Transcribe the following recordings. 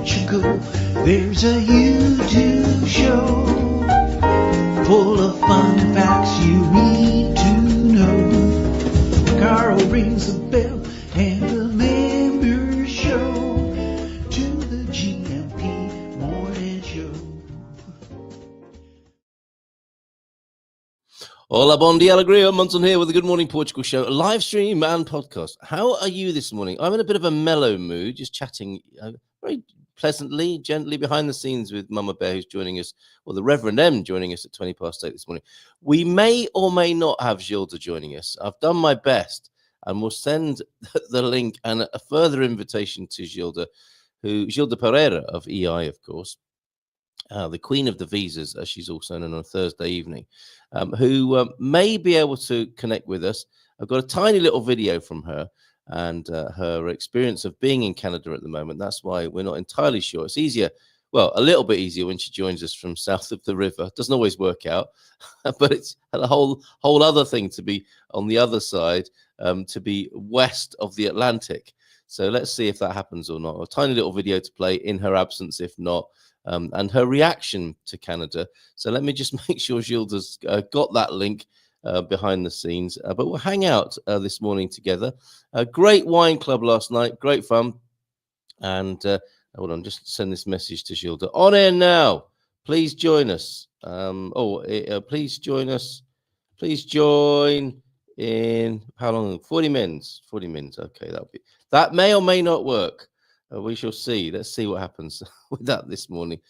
Portugal, there's a YouTube show full of fun facts you need to know. Carl rings a bell and a member show to the GMP Morning Show. Olá Bom Dia ALEGRIA, Munson here with the Good Morning Portugal show, live stream and podcast. How are you this morning? I'm in a bit of a mellow mood, just chatting very pleasantly, gently behind the scenes with Mamabear, who's joining us, or the Reverend M joining us at 8:20 this morning. We may or may not have Gilda joining us. I've done my best, and we'll send the link and a further invitation to Gilda Pereira of EI, of course. The Queen of the Visas, as she's also known, on a Thursday evening, who may be able to connect with us. I've got a tiny little video from her and her experience of being in Canada at the moment. That's why we're not entirely sure. It's easier, well, a little bit easier when she joins us from south of the river. It doesn't always work out, but it's a whole other thing to be on the other side, to be west of the Atlantic. So let's see if that happens or not. A tiny little video to play in her absence, if not. And her reaction to Canada. So let me just make sure Gilda's got that link behind the scenes. But we'll hang out this morning together. A great wine club last night, great fun. And hold on, just send this message to Gilda. On air now. Please join us. Please join us. Please join in how long? 40 minutes. 40 minutes. Okay, that may or may not work. We shall see. Let's see what happens with that this morning.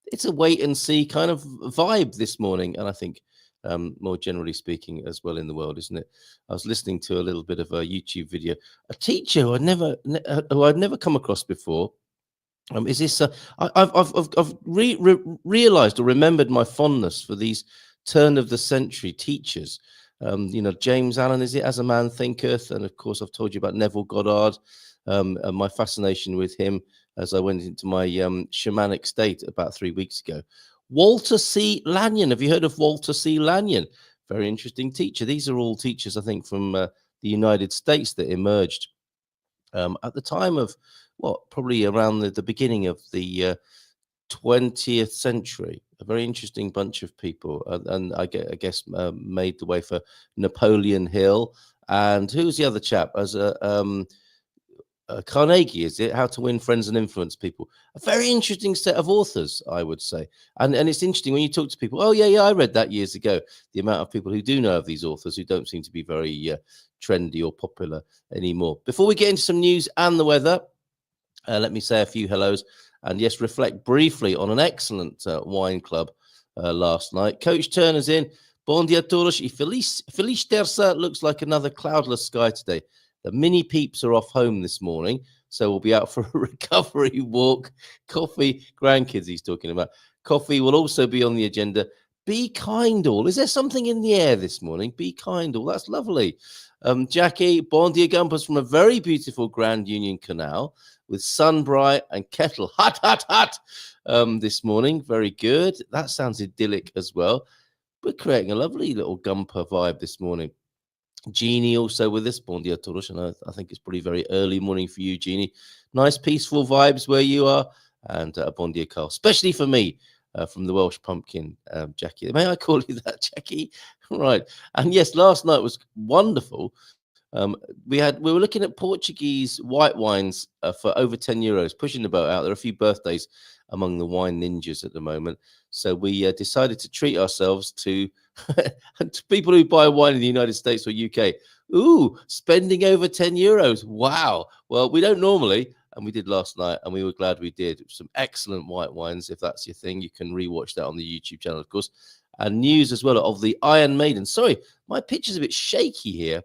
It's a wait and see kind of vibe this morning, and I think more generally speaking as well in the world, isn't it? I was listening to a little bit of a YouTube video. A teacher who I'd never come across before. Is this? I've realized or remembered my fondness for these turn of the century teachers. James Allen, is it? As a Man Thinketh, and of course I've told you about Neville Goddard. And my fascination with him as I went into my shamanic state about 3 weeks ago. Walter C. Lanyon. Have you heard of Walter C. Lanyon? Very interesting teacher. These are all teachers, I think, from the United States that emerged at the time of, probably around the beginning of the 20th century. A very interesting bunch of people. And I guess made the way for Napoleon Hill. And who's the other chap? As a... Carnegie, is it? How to Win Friends and Influence People. A very interesting set of authors, I would say. And it's interesting when you talk to people, oh, yeah, I read that years ago. The amount of people who do know of these authors who don't seem to be very trendy or popular anymore. Before we get into some news and the weather, let me say a few hellos. And yes, reflect briefly on an excellent wine club last night. Coach Turner's in. Bom dia todos. Feliz terça. Looks like another cloudless sky today. The mini peeps are off home this morning, so we'll be out for a recovery walk. Coffee, grandkids he's talking about. Coffee will also be on the agenda. Be kind all. Is there something in the air this morning? Be kind all. That's lovely. Jackie, bon dia gumpers from a very beautiful Grand Union Canal with sun bright and kettle hot this morning. Very good. That sounds idyllic as well. We're creating a lovely little gumper vibe this morning. Jeannie also with us. Bon dia todos. And I think it's probably very early morning for you, Jeannie. Nice peaceful vibes where you are. And bon dia, Carl. Especially for me, from the Welsh Pumpkin, Jackie. May I call you that, Jackie? Right. And yes, last night was wonderful. We were looking at Portuguese white wines for over €10, pushing the boat out. There are a few birthdays among the wine ninjas at the moment. So we decided to treat ourselves to people who buy wine in the United States or UK. Ooh, spending over €10. Wow. Well, we don't normally, and we did last night, and we were glad we did. Some excellent white wines. If that's your thing, you can rewatch that on the YouTube channel, of course. And news as well of the Iron Maiden. Sorry, my picture's a bit shaky here.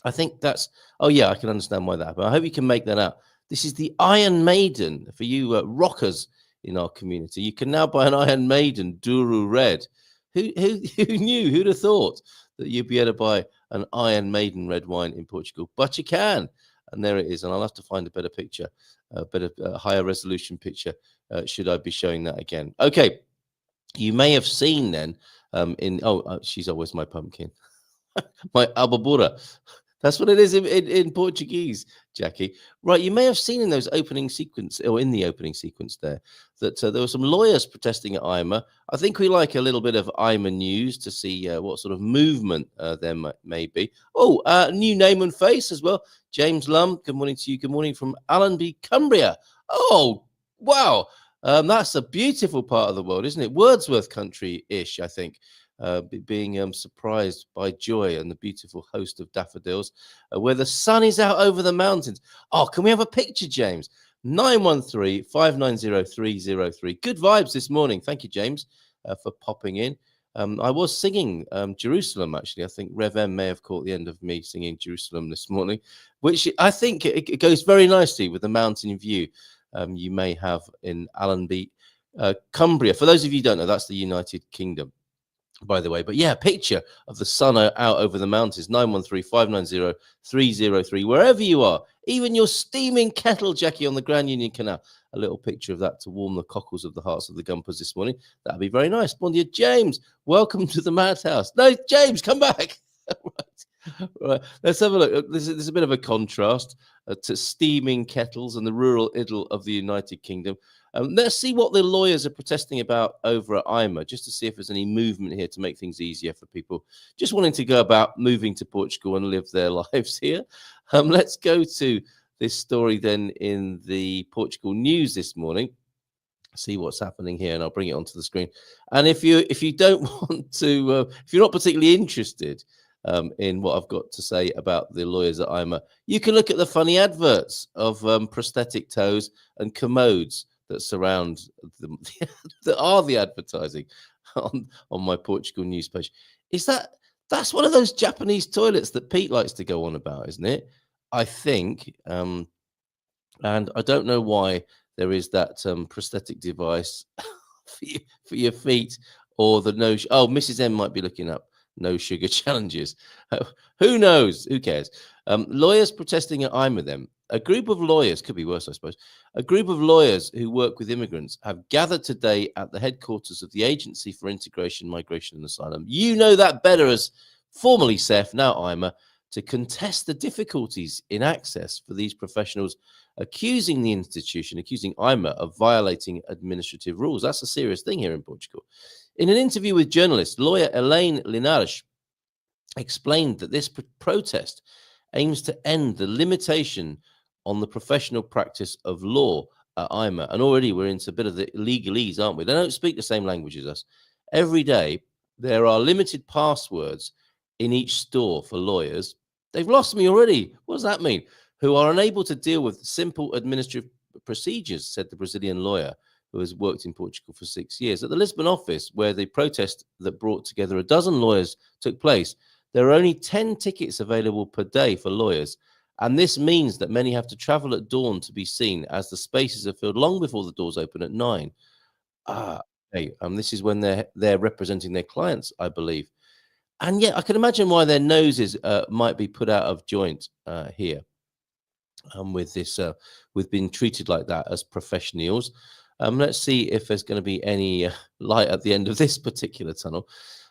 I think that's, oh yeah, I can understand why that happened. I hope you can make that out. This is the Iron Maiden for you rockers in our community. You can now buy an Iron Maiden Duru Red. Who knew? Who'd have thought that you'd be able to buy an Iron Maiden red wine in Portugal? But you can, and there it is. And I'll have to find a better picture, a better higher resolution picture. Should I be showing that again? Okay, you may have seen then she's always my pumpkin, my abobura. That's what it is in Portuguese. Jackie. Right, you may have seen in those opening sequence, or in the opening sequence there, that there were some lawyers protesting at IMA. I think we like a little bit of IMA news to see what sort of movement there may be. Oh, new name and face as well. James Lum, good morning to you. Good morning from Allenby, Cumbria. Oh, wow. That's a beautiful part of the world, isn't it? Wordsworth country-ish, I think. Being surprised by joy and the beautiful host of daffodils, where the sun is out over the mountains. Oh, can we have a picture, James? 913-590-303. Good vibes this morning. Thank you, James, for popping in. I was singing Jerusalem, actually. I think Rev M may have caught the end of me singing Jerusalem this morning, which I think it goes very nicely with the mountain view you may have in Allenby, Cumbria. For those of you who don't know, that's the United Kingdom, by the way. But yeah, picture of the sun out over the mountains. 913-590-303. Wherever you are, even your steaming kettle, Jackie, on the Grand Union Canal. A little picture of that to warm the cockles of the hearts of the Gumpers this morning. That'd be very nice. Bon dia, James. Welcome to the madhouse. No, James, come back. Right. Let's have a look. There's a bit of a contrast to steaming kettles and the rural idyll of the United Kingdom. Let's see what the lawyers are protesting about over at IMA, just to see if there's any movement here to make things easier for people just wanting to go about moving to Portugal and live their lives here. Let's go to this story then in the Portugal news this morning. See what's happening here, and I'll bring it onto the screen. And if you don't want to, if you're not particularly interested in what I've got to say about the lawyers at IMA, you can look at the funny adverts of prosthetic toes and commodes that surround them, that are the advertising on my Portugal news page. That's one of those Japanese toilets that Pete likes to go on about, isn't it? I think, and I don't know why there is that prosthetic device for your feet, or the no. Oh, Mrs. M might be looking up no sugar challenges. Who knows? Who cares? Lawyers protesting at IMA then. A group of lawyers, could be worse, I suppose. A group of lawyers who work with immigrants have gathered today at the headquarters of the Agency for Integration, Migration and Asylum. You know that better as formerly CEF, now IMA, to contest the difficulties in access for these professionals, accusing the institution, accusing IMA of violating administrative rules. That's a serious thing here in Portugal. In an interview with journalist, lawyer Elaine Linares explained that this protest aims to end the limitation on the professional practice of law at IMA. And already we're into a bit of the legalese, aren't we? They don't speak the same language as us. Every day, there are limited passwords in each store for lawyers. They've lost me already. What does that mean? Who are unable to deal with simple administrative procedures, said the Brazilian lawyer who has worked in Portugal for 6 years. At the Lisbon office, where the protest that brought together a dozen lawyers took place, there are only 10 tickets available per day for lawyers. And this means that many have to travel at dawn to be seen, as the spaces are filled long before the doors open at 9. Okay. This is when they're representing their clients, I believe. And yet I can imagine why their noses might be put out of joint here with this, with being treated like that as professionals. Let's see if there's going to be any light at the end of this particular tunnel.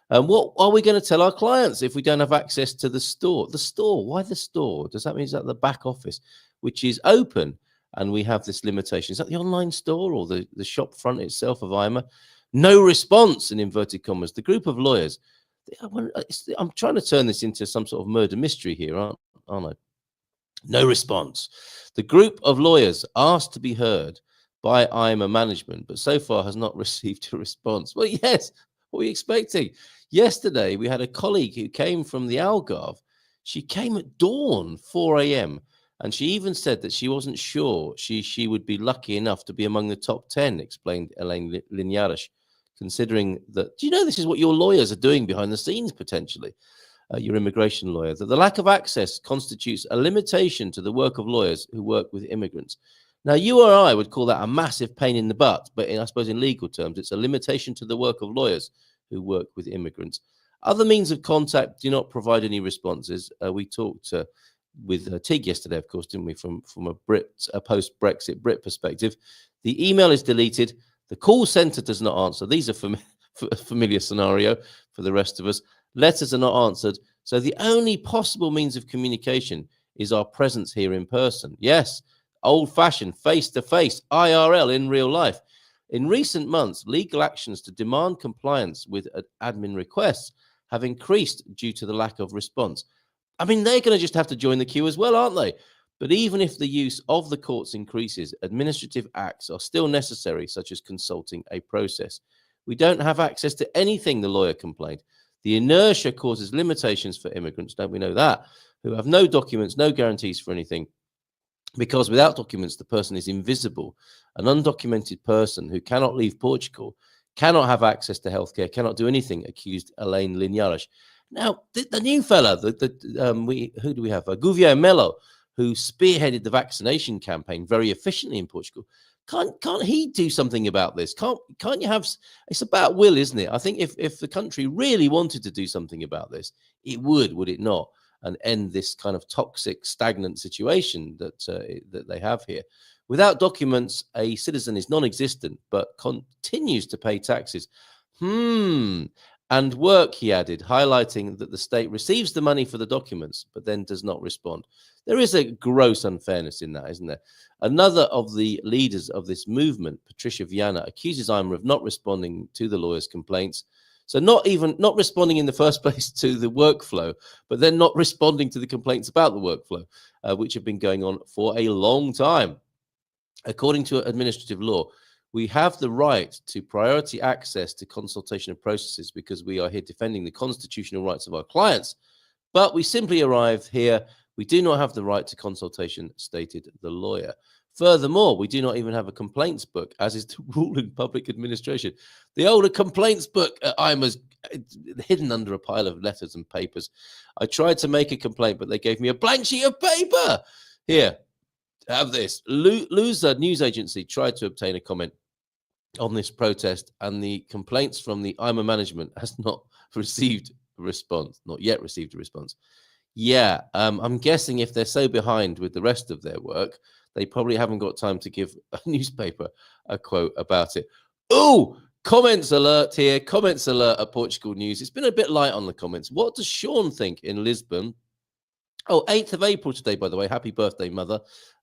What are we going to tell our clients if we don't have access to the store? The store, why the store? Does that mean it's at the back office, which is open, and we have this limitation? Is that the online store or the shop front itself of IMA? No response, in inverted commas. The group of lawyers, I'm trying to turn this into some sort of murder mystery here, aren't I? No response. The group of lawyers asked to be heard by IMA management, but so far has not received a response. Well, yes, what were you expecting? Yesterday, we had a colleague who came from the Algarve. She came at dawn, 4 a.m., and she even said that she wasn't sure she would be lucky enough to be among the top 10, explained Elaine Linares, considering that, do you know this is what your lawyers are doing behind the scenes, potentially, your immigration lawyer, that the lack of access constitutes a limitation to the work of lawyers who work with immigrants. Now, you or I would call that a massive pain in the butt, but I suppose in legal terms, it's a limitation to the work of lawyers who work with immigrants. Other means of contact do not provide any responses. We talked with Tig yesterday, of course, didn't we, from a post-Brexit Brit perspective. The email is deleted. The call center does not answer. These are a familiar scenario for the rest of us. Letters are not answered. So the only possible means of communication is our presence here in person. Yes, old-fashioned, face-to-face, IRL, in real life. In recent months, legal actions to demand compliance with admin requests have increased due to the lack of response. I mean, they're going to just have to join the queue as well, aren't they? But even if the use of the courts increases, administrative acts are still necessary, such as consulting a process. We don't have access to anything, the lawyer complained. The inertia causes limitations for immigrants, don't we know that, who have no documents, no guarantees for anything, because without documents, the person is invisible. An undocumented person who cannot leave Portugal, cannot have access to healthcare, cannot do anything, accused Elaine Linhares. Now, the new fella, who do we have? Gouveia Melo, who spearheaded the vaccination campaign very efficiently in Portugal. Can't he do something about this? Can't you have? It's about will, isn't it? I think if the country really wanted to do something about this, it would it not? And end this kind of toxic, stagnant situation that they have here. Without documents, a citizen is non-existent, but continues to pay taxes. And work, he added, highlighting that the state receives the money for the documents, but then does not respond. There is a gross unfairness in that, isn't there? Another of the leaders of this movement, Patricia Viana, accuses Ima of not responding to the lawyers' complaints. So not responding in the first place to the workflow, but then not responding to the complaints about the workflow, which have been going on for a long time. According to administrative law, we have the right to priority access to consultation and processes because we are here defending the constitutional rights of our clients. But we simply arrived here. We do not have the right to consultation, stated the lawyer. Furthermore, we do not even have a complaints book, as is the rule in public administration. The older complaints book at IMA's hidden under a pile of letters and papers. I tried to make a complaint, but they gave me a blank sheet of paper. Here, have this. Loser news agency tried to obtain a comment on this protest, and the complaints from the IMA management has not received a response, not yet received a response. Yeah, I'm guessing if they're so behind with the rest of their work, they probably haven't got time to give a newspaper a quote about it. Oh, comments alert here. Comments alert at Portugal News. It's been a bit light on the comments. What does Sean think in Lisbon? Oh, 8th of April today, by the way. Happy birthday, mother.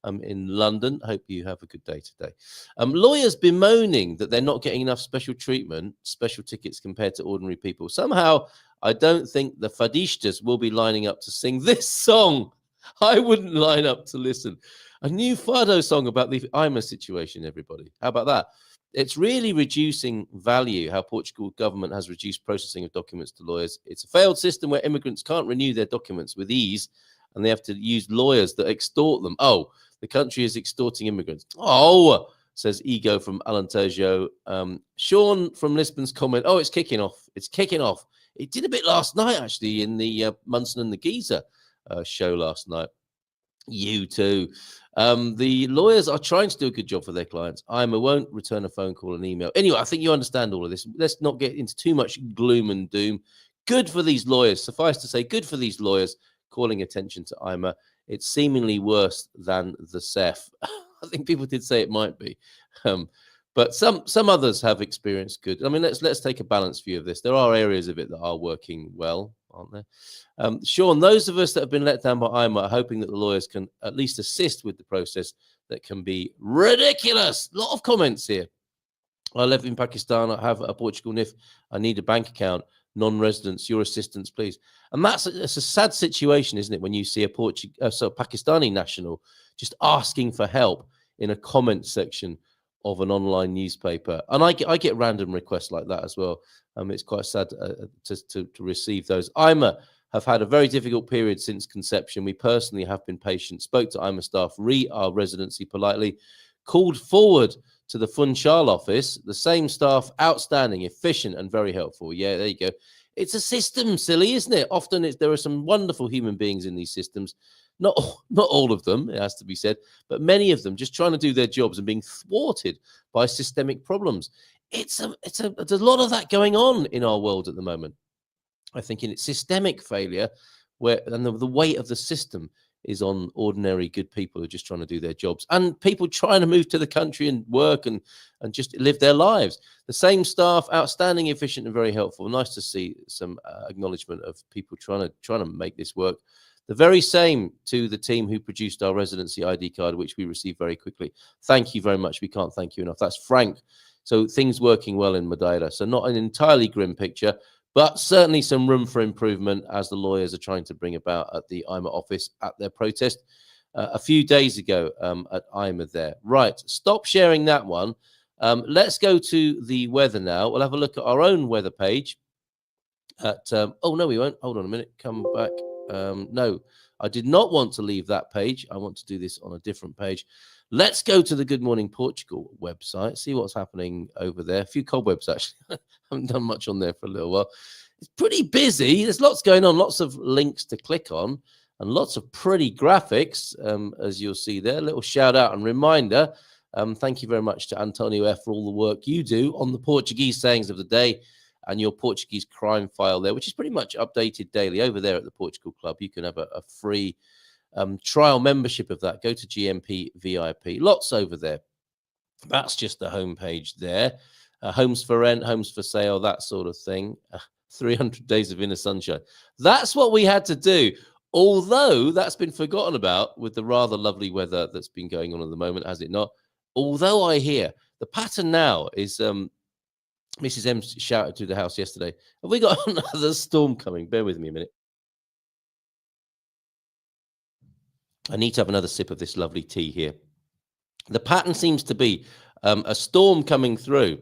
In London. Hope you have a good day today. Lawyers bemoaning that they're not getting enough special treatment, special tickets compared to ordinary people. Somehow, I don't think the fadistas will be lining up to sing this song. I wouldn't line up to listen. A new Fado song about the IMA situation, everybody. How about that? It's really reducing value how Portugal government has reduced processing of documents to lawyers. It's a failed system where immigrants can't renew their documents with ease, and they have to use lawyers that extort them. Oh, the country is extorting immigrants. Oh, says Ego from Alentejo. Sean from Lisbon's comment, oh, it's kicking off. It's kicking off. It did a bit last night, actually, in the Munson and the Geezer show last night. You too. The lawyers are trying to do a good job for their clients. IMA won't return a phone call and email. Anyway, I think you understand all of this. Let's not get into too much gloom and doom. Good for these lawyers. Suffice to say, good for these lawyers calling attention to IMA. It's seemingly worse than the CEF. I think people did say it might be. But some others have experienced good. I mean, let's take a balanced view of this. There are areas of it that are working well, aren't there? Sean, those of us that have been let down by IMA are hoping that the lawyers can at least assist with the process that can be ridiculous. A lot of comments here. I live in Pakistan. I have a Portugal NIF. I need a bank account. Non-residents, your assistance, please. And it's a sad situation, isn't it, when you see a Pakistani national just asking for help in a comment section of an online newspaper. And I get random requests like that as well. It's quite sad to receive those. IMA have had a very difficult period since conception. We personally have been patient, spoke to IMA staff, our residency politely, called forward to the Funchal office. The same staff, outstanding, efficient, and very helpful. Yeah, there you go. It's a system, silly, isn't it? Often there are some wonderful human beings in these systems. Not all of them, it has to be said, but many of them just trying to do their jobs and being thwarted by systemic problems. There's a lot of that going on in our world at the moment. I think in its systemic failure, and the weight of the system is on ordinary good people who are just trying to do their jobs, and people trying to move to the country and work and just live their lives. The same staff, outstanding, efficient, and very helpful. Nice to see some acknowledgement of people trying to make this work. The very same to the team who produced our residency ID card, which we received very quickly. Thank you very much. We can't thank you enough. That's Frank. So things working well in Madeira. So not an entirely grim picture, but certainly some room for improvement as the lawyers are trying to bring about at the IMA office at their protest a few days ago at IMA there. Right, stop sharing that one. Let's go to the weather now. We'll have a look at our own weather page. Oh, no, we won't. Hold on a minute. Come back. No, I did not want to leave that page. I want to do this on a different page. Let's go to the Good Morning Portugal website, see what's happening over there. A few cobwebs, actually. I haven't done much on there for a little while. It's pretty busy. There's lots going on, lots of links to click on, and lots of pretty graphics, as you'll see there. A little shout out and reminder. Thank you very much to Antonio F. for all the work you do on the Portuguese sayings of the day and your Portuguese crime file there, which is pretty much updated daily over there at the Portugal Club. You can have a free trial membership of that. Go to GMP VIP. Lots over there. That's just the homepage there. Homes for rent, homes for sale, that sort of thing. 300 days of inner sunshine. That's what we had to do. Although that's been forgotten about with the rather lovely weather that's been going on at the moment, has it not? Although I hear the pattern now is Mrs. M shouted to the house yesterday, have we got another storm coming? Bear with me a minute. I need to have another sip of this lovely tea here. The pattern seems to be a storm coming through,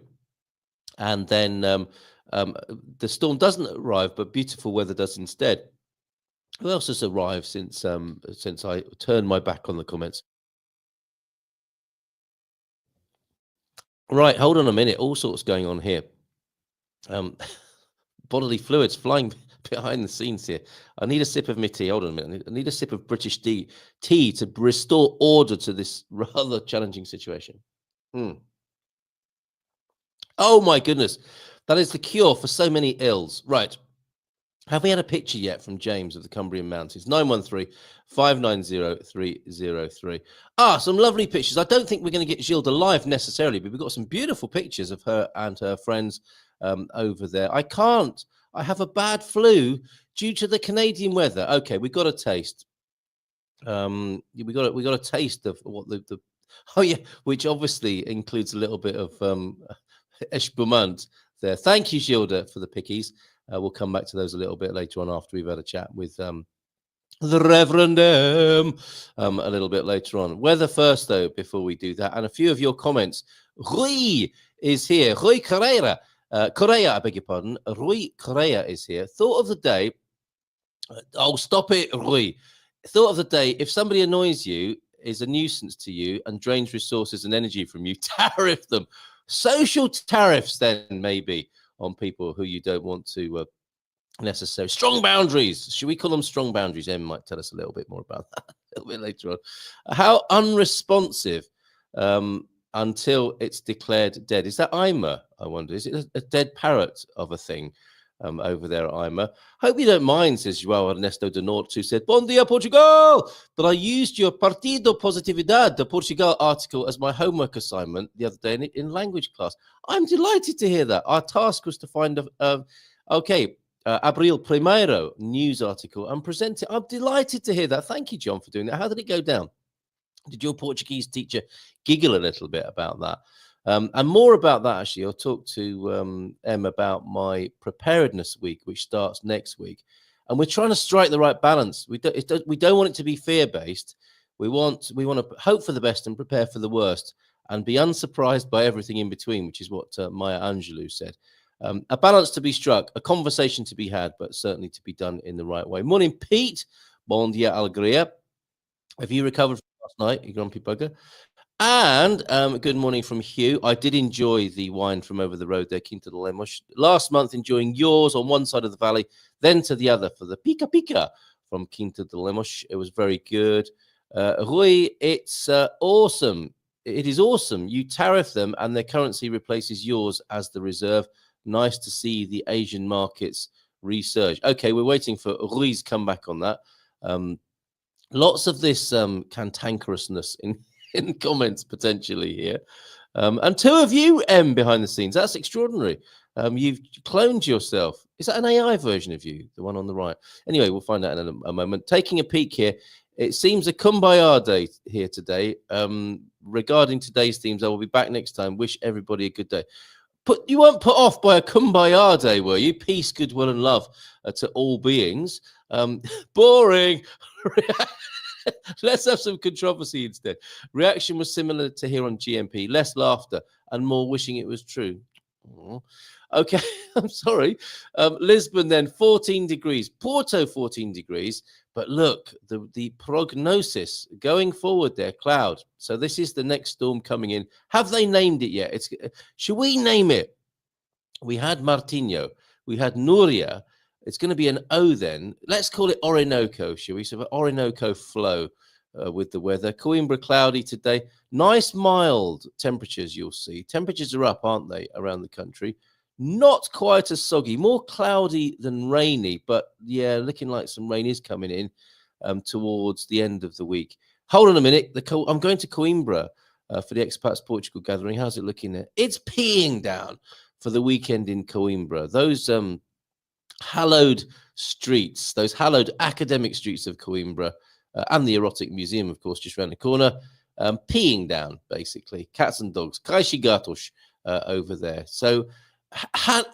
and then the storm doesn't arrive, but beautiful weather does instead. Who else has arrived since I turned my back on the comments? Right, hold on a minute. All sorts going on here. Bodily fluids flying behind the scenes here. I need a sip of my tea. Hold on a minute. I need a sip of British tea to restore order to this rather challenging situation. Oh my goodness. That is the cure for so many ills. Right. Have we had a picture yet from James of the Cumbrian Mountains? 913-590-303. Some lovely pictures. I don't think we're going to get Gilda live necessarily, but we've got some beautiful pictures of her and her friends over there. I have a bad flu due to the Canadian weather. Okay, we got a taste. We got a taste of what the oh yeah, which obviously includes a little bit of espumante there. Thank you, Gilda, for the pickies. We'll come back to those a little bit later on after we've had a chat with the Reverend a little bit later on. Weather first, though, before we do that, and a few of your comments. Rui is here. Rui Correa, I beg your pardon. Rui Correa is here. Thought of the day. Oh, stop it, Rui. Thought of the day. If somebody annoys you, is a nuisance to you, and drains resources and energy from you, tariff them. Social tariffs, then, maybe, on people who you don't want to necessarily. Strong boundaries. Should we call them strong boundaries? Em might tell us a little bit more about that a little bit later on. How unresponsive until it's declared dead. Is that IMA, I wonder? Is it a dead parrot of a thing over there at IMA? Hope you don't mind, says João Ernesto de Norte, who said, Bom Dia Portugal! But I used your Partido Positividade de Portugal article as my homework assignment the other day in language class. I'm delighted to hear that. Our task was to find Abril Primeiro news article and present it. I'm delighted to hear that. Thank you, John, for doing that. How did it go down? Did your Portuguese teacher giggle a little bit about that? And more about that, actually, I'll talk to Em about my preparedness week, which starts next week. And we're trying to strike the right balance. We don't want it to be fear-based. We want to hope for the best and prepare for the worst and be unsurprised by everything in between, which is what Maya Angelou said. A balance to be struck, a conversation to be had, but certainly to be done in the right way. Morning, Pete. Bom Dia ALEGRIA. Have you recovered from last night, you grumpy bugger? And good morning from Hugh. I did enjoy the wine from over the road there, Quinta de Lemos. Last month, enjoying yours on one side of the valley, then to the other for the Pica Pica from Quinta de Lemos. It was very good. Rui, it's awesome. It is awesome. You tariff them and their currency replaces yours as the reserve. Nice to see the Asian markets resurge. Okay, we're waiting for Rui's comeback on that. Lots of this cantankerousness in comments potentially here. And two of you, M, behind the scenes. That's extraordinary. You've cloned yourself. Is that an AI version of you, the one on the right? Anyway, we'll find out in a moment. Taking a peek here, it seems a kumbaya day here today. Regarding today's themes, I will be back next time. Wish everybody a good day. You weren't put off by a kumbaya day, were you? Peace, goodwill, and love to all beings. Boring. Let's have some controversy instead. Reaction was similar to here on GMP. Less laughter and more wishing it was true. Aww. Okay, I'm sorry. Lisbon then 14 degrees. Porto 14 degrees. But look, the prognosis going forward there, cloud. So this is the next storm coming in. Have they named it yet? Should we name it? We had Martinho. We had Nuria. It's going to be an O then. Let's call it Orinoco, shall we? So Orinoco flow with the weather. Coimbra cloudy today. Nice mild temperatures you'll see. Temperatures are up, aren't they, around the country? Not quite as soggy, more cloudy than rainy, but yeah, looking like some rain is coming in towards the end of the week. Hold on a minute. I'm going to Coimbra for the Expats Portugal gathering. How's it looking there? It's peeing down for the weekend in Coimbra. Those hallowed streets, those hallowed academic streets of Coimbra and the Erotic Museum, of course, just around the corner, peeing down, basically. Cats and dogs. Caixa gatos over there. So,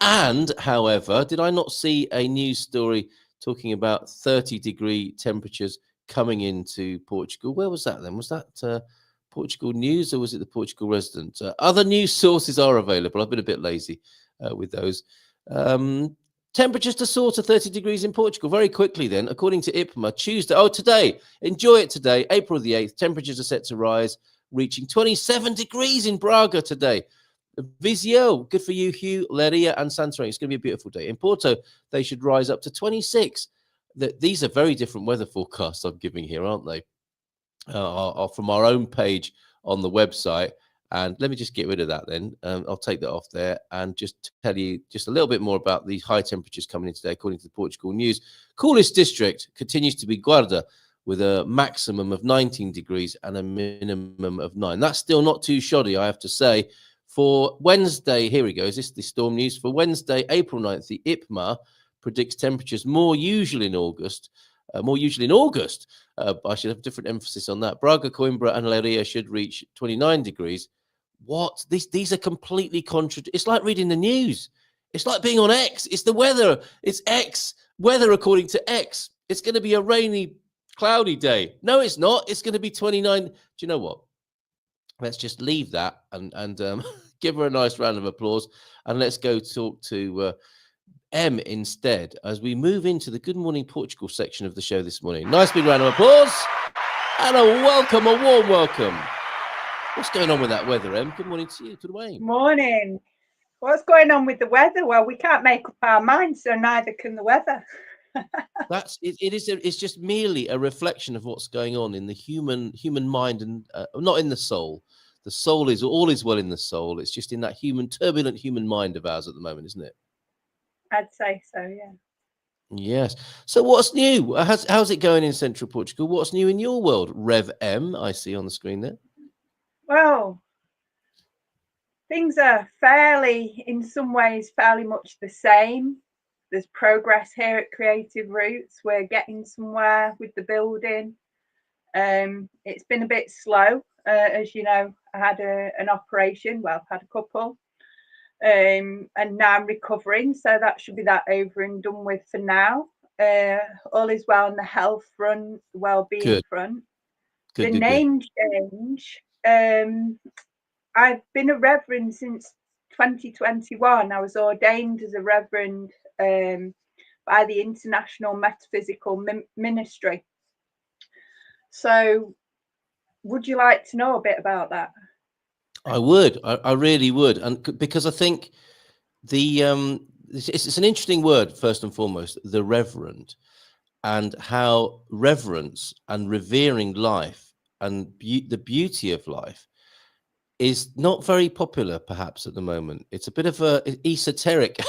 and however, did I not see a news story talking about 30-degree temperatures coming into Portugal? Where was that then? Was that Portugal News or was it the Portugal Resident? Other news sources are available. I've been a bit lazy with those. Temperatures to soar to 30 degrees in Portugal very quickly then, according to IPMA, Tuesday. Oh, today. Enjoy it today, April the 8th. Temperatures are set to rise, reaching 27 degrees in Braga today. Viseu, good for you, Hugh, Leiria, and Santarém. It's going to be a beautiful day. In Porto, they should rise up to 26. These are very different weather forecasts I'm giving here, aren't they? Are from our own page on the website. And let me just get rid of that then. I'll take that off there and just tell you just a little bit more about the high temperatures coming in today, according to the Portugal News. Coolest district continues to be Guarda, with a maximum of 19 degrees and a minimum of 9. That's still not too shoddy, I have to say. For Wednesday, here we go. Is this the storm news? For Wednesday, April 9th, the IPMA predicts temperatures more usually in August. I should have different emphasis on that. Braga, Coimbra, and Leiria should reach 29 degrees. What? These are completely contradictory. It's like reading the news. It's like being on X. It's the weather. It's X. Weather according to X. It's going to be a rainy, cloudy day. No, it's not. It's going to be 29. Do you know what? Let's just leave that and give her a nice round of applause. And let's go talk to M instead as we move into the Good Morning Portugal section of the show this morning. Nice big round of applause and a warm welcome. What's going on with that weather, Em? Good morning to you. To the way. Morning. What's going on with the weather? Well, we can't make up our minds, so neither can the weather. It's just merely a reflection of what's going on in the human mind and not in the soul. The soul is all is well in the soul. It's just in that turbulent human mind of ours at the moment, isn't it? I'd say so, yeah. Yes. So what's new? How's it going in Central Portugal? What's new in your world? Rev M, I see on the screen there. Well, things are in some ways, fairly much the same. There's progress here at Creative Roots. We're getting somewhere with the building. It's been a bit slow. As you know, I had an operation. Well, I've had a couple. And now I'm recovering. So that should be that over and done with for now. All is well on the health front, the wellbeing front. The name change. I've been a reverend since 2021. I was ordained as a reverend by the International Metaphysical Ministry. So would you like to know a bit about that? I would. I really would. And because I think it's an interesting word, first and foremost, the reverend, and how reverence and revering life and the beauty of life is not very popular, perhaps, at the moment. It's a bit of a esoteric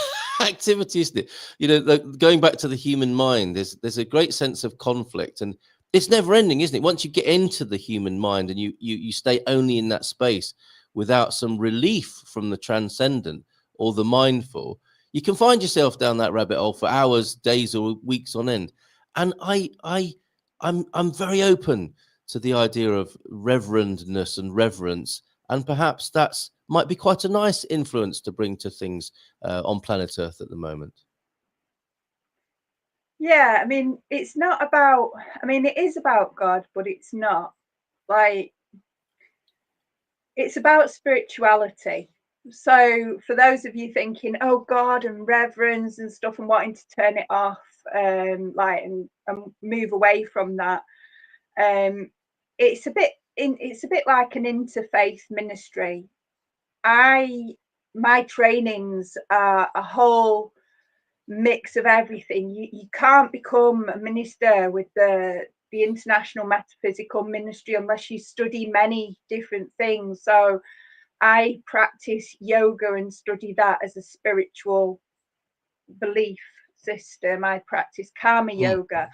activity, isn't it? You know, going back to the human mind, there's a great sense of conflict, and it's never ending, isn't it? Once you get into the human mind and you stay only in that space without some relief from the transcendent, or the mindful, you can find yourself down that rabbit hole for hours, days, or weeks on end. And I'm very open to the idea of reverendness and reverence, and perhaps that's might be quite a nice influence to bring to things on planet Earth at the moment. Yeah, I mean, it's not about, I mean, it is about God, but it's not. Like, it's about spirituality. So for those of you thinking, oh, God and reverence and stuff, and wanting to turn it off, and move away from that, it's a bit like an interfaith ministry. My trainings are a whole mix of everything. You can't become a minister with the International Metaphysical Ministry unless you study many different things. So I practice yoga and study that as a spiritual belief system. I practice karma yoga.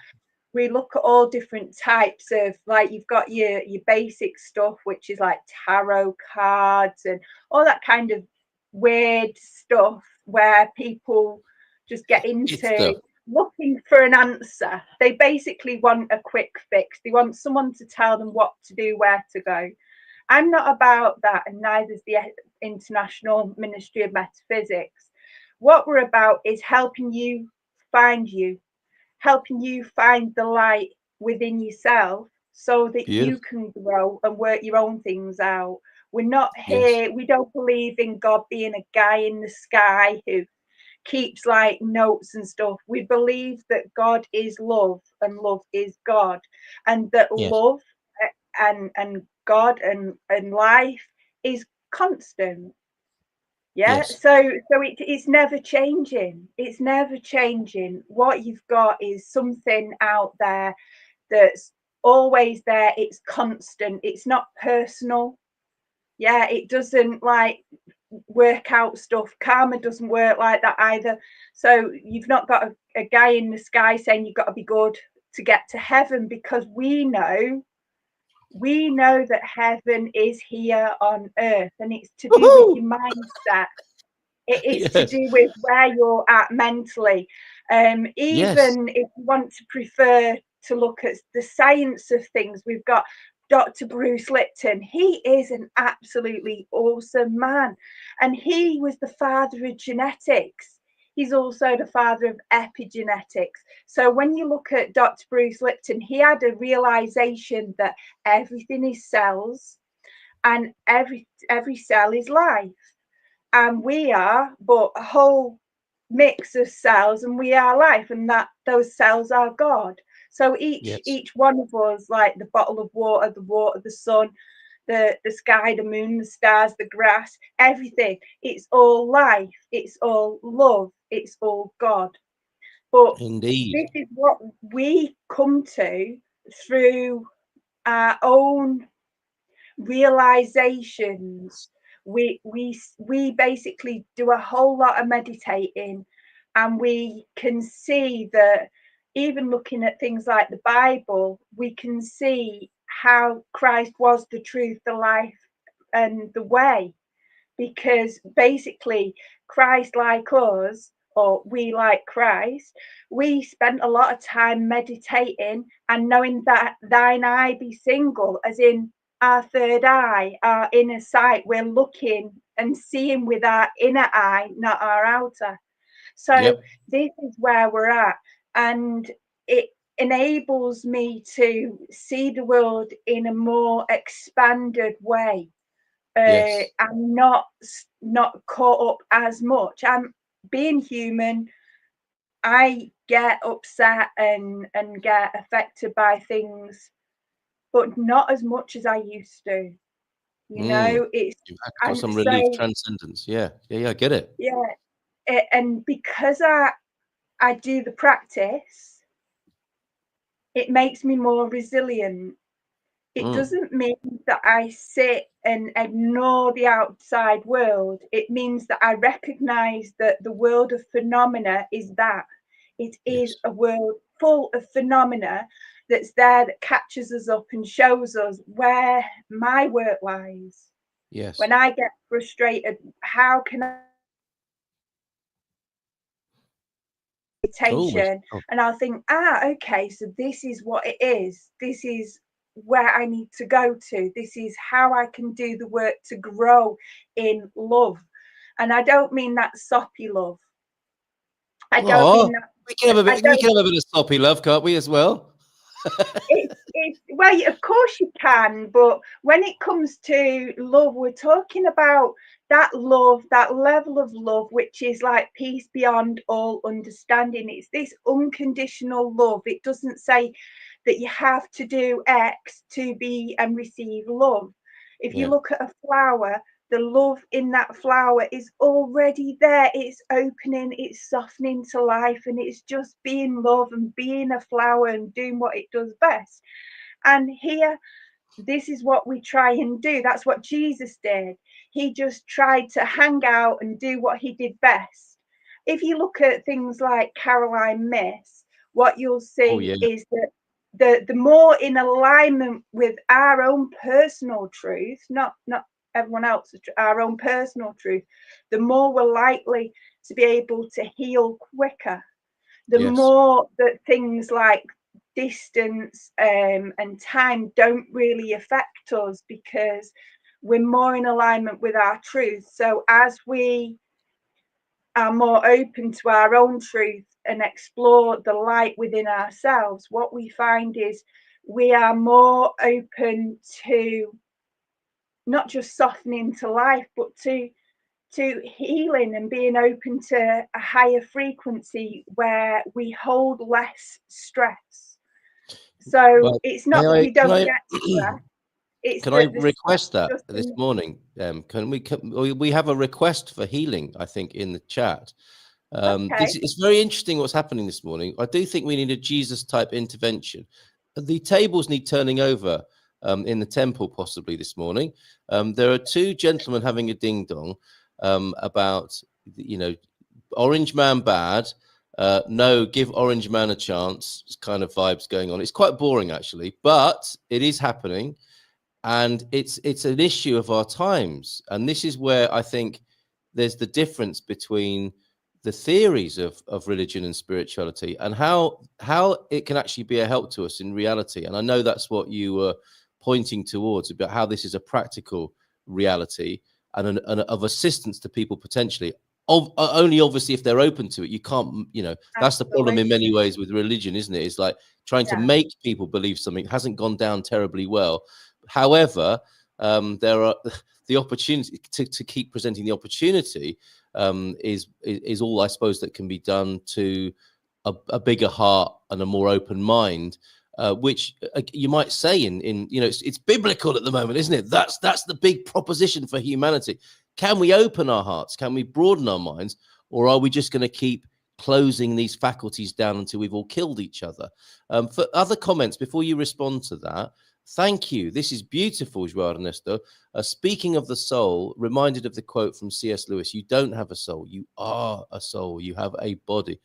We look at all different types of, like, you've got your basic stuff, which is like tarot cards and all that kind of weird stuff where people just get into looking for an answer. They basically want a quick fix. They want someone to tell them what to do, where to go. I'm not about that, and neither is the International Ministry of Metaphysics. What we're about is helping you find you, helping you find the light within yourself so that you can grow and work your own things out. We're not here, we don't believe in God being a guy in the sky who keeps like notes and stuff. We believe that God is love and love is God, and that love and God and life is constant. So it's never changing. It's never changing. What you've got is something out there that's always there. It's constant. It's not personal. It doesn't like work out stuff. Karma doesn't work like that either. So you've not got a guy in the sky saying you've got to be good to get to heaven, because we know that heaven is here on earth, and it's to do with your mindset. It is to do with where you're at mentally. Even if you want to prefer to look at the science of things, we've got Dr. Bruce Lipton. He is an absolutely awesome man, and he was the father of genetics. He's also the father of epigenetics. So when you look at Dr. Bruce Lipton, he had a realization that everything is cells, and every cell is life. And we are but a whole mix of cells, and we are life, and that those cells are God. So each one of us, like the bottle of water, the sun, the sky, the moon, the stars, the grass, everything, it's all life, it's all love, it's all God. But this is what we come to through our own realizations. We basically do a whole lot of meditating, and we can see that even looking at things like the Bible, we can see how Christ was the truth, the life, and the way. Because basically Christ, like us, or we like Christ, we spent a lot of time meditating and knowing that thine eye be single, as in our third eye, our inner sight. We're looking and seeing with our inner eye, not our outer. So this is where we're at, and it enables me to see the world in a more expanded way. I'm not caught up as much. I'm being human. I get upset and get affected by things, but not as much as I used to. You know, it's you've got some relief, transcendence. I get it. And because I do the practice, it makes me more resilient. It doesn't mean that I sit and ignore the outside world. It means that I recognize that the world of phenomena is that. It is a world full of phenomena that's there, that catches us up and shows us where my work lies. When I get frustrated, how can meditation, and I'll think, okay, so this is what it is. This is where I need to go to. This is how I can do the work to grow in love. And I don't mean that soppy love. I don't mean that. We can have a bit of soppy love, can't we, as well? Well, of course you can, but when it comes to love, we're talking about that love, that level of love, which is like peace beyond all understanding. It's this unconditional love. It doesn't say that you have to do X to be and receive love. If you look at a flower, the love in that flower is already there. It's opening, it's softening to life, and it's just being love and being a flower and doing what it does best. And here, this is what we try and do. That's what Jesus did. He just tried to hang out and do what he did best. If you look at things like Caroline Myss, what you'll see is that the more in alignment with our own personal truth, not everyone else's, our own personal truth, the more we're likely to be able to heal quicker. The more that things like distance and time don't really affect us, because we're more in alignment with our truth. So as we are more open to our own truth and explore the light within ourselves, what we find is we are more open to not just softening to life, but to healing and being open to a higher frequency where we hold less stress. So it's not that we don't get stress. Can I request that this morning? Can we have a request for healing, I think, in the chat? It's very interesting what's happening this morning. I do think we need a Jesus type intervention. The tables need turning over in the temple possibly this morning. There are two gentlemen having a ding dong about, Orange Man bad. No, give Orange Man a chance kind of vibes going on. It's quite boring actually, but it is happening. And it's an issue of our times. And this is where I think there's the difference between the theories of religion and spirituality and how it can actually be a help to us in reality. And I know that's what you were pointing towards, about how this is a practical reality and of assistance to people potentially. Only obviously if they're open to it. You can't, that's the problem in many ways with religion, isn't it? It's like trying to make people believe something hasn't gone down terribly well. However, there are the opportunity to keep presenting the opportunity is all, I suppose, that can be done to a bigger heart and a more open mind, which you might say it's biblical at the moment, isn't it? That's the big proposition for humanity. Can we open our hearts? Can we broaden our minds? Or are we just going to keep closing these faculties down until we've all killed each other? For other comments, before you respond to that, thank you. This is beautiful, João Ernesto. Speaking of the soul, reminded of the quote from C.S. Lewis, you don't have a soul, you are a soul, you have a body.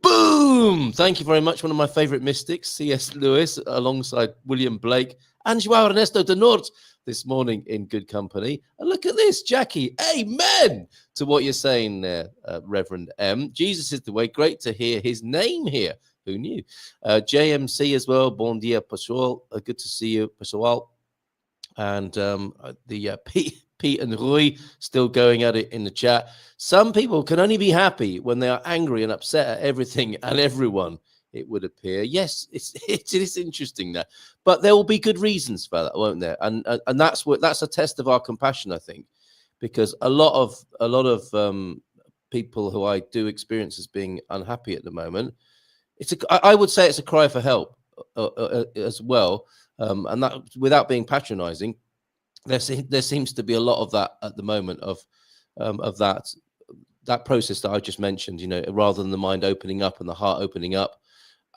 Boom! Thank you very much. One of my favorite mystics, C.S. Lewis, alongside William Blake and João Ernesto de Norte this morning in good company. And look at this, Jackie. Amen to what you're saying there, Reverend M. Jesus is the way. Great to hear his name here. Who knew? JMC as well. Bom dia, pessoal. Good to see you, pessoal. And the Pete and Rui still going at it in the chat. Some people can only be happy when they are angry and upset at everything and everyone, it would appear. Yes, it is interesting that, but there will be good reasons for that, won't there? And that's a test of our compassion, I think, because a lot of people who I do experience as being unhappy at the moment, I would say it's a cry for help as well, and that without being patronizing, there seems to be a lot of that at the moment of that process that I just mentioned. Rather than the mind opening up and the heart opening up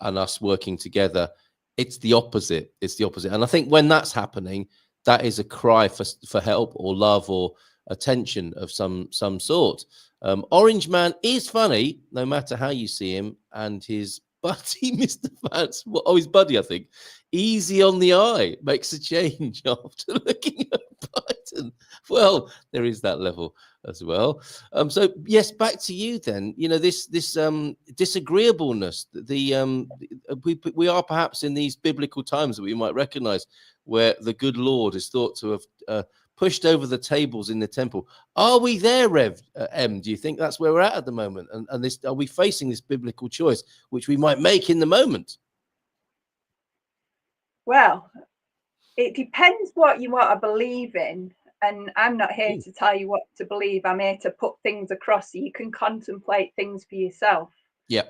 and us working together, it's the opposite. It's the opposite. And I think when that's happening, that is a cry for help or love or attention of some sort. Orange Man is funny, no matter how you see him, and his Buddy, Mr. Vance, his buddy, I think. Easy on the eye, makes a change after looking at Biden. Well, there is that level as well. So yes, back to you then. You know, this disagreeableness. We are perhaps in these biblical times that we might recognize, where the good Lord is thought to have pushed over the tables in the temple. Are we there, Rev M? Do you think that's where we're at the moment? And this, are we facing this biblical choice, which we might make in the moment? Well, it depends what you want to believe in. And I'm not here to tell you what to believe. I'm here to put things across so you can contemplate things for yourself. Yeah.